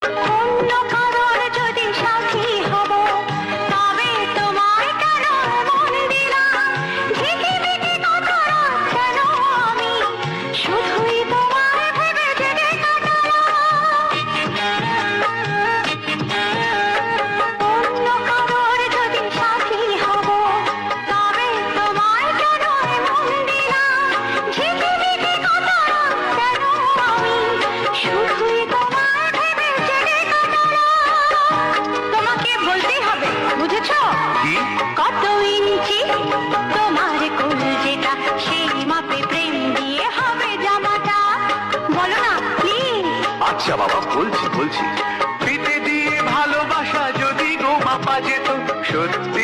অন্য কারোর যদি সাথী হব তবে তোমায় কেন মন দিলাম ঝিকিমিকি কত রাত কেন আমি শুধুই তোমায় ভেবে জেগে অন্য কারোর যদি সাথী হব তবে তোমায় কেন মন দিলাম ঝিকিমিকি কত রাত কেন আমি শুধুই তোমায় ভেবে জেগে তোমাকে বলতেই হবে, বুঝেছো? কি? কত ইঞ্চি তোমার কোল যেটা সেই মাপে প্রেম দিয়ে হবে জামাটা, বলো না প্লিজ। আচ্ছা বাবা, বলছি। ফিতে দিয়ে ভালোবাসা যদি গো মাপা যেত, সত্যি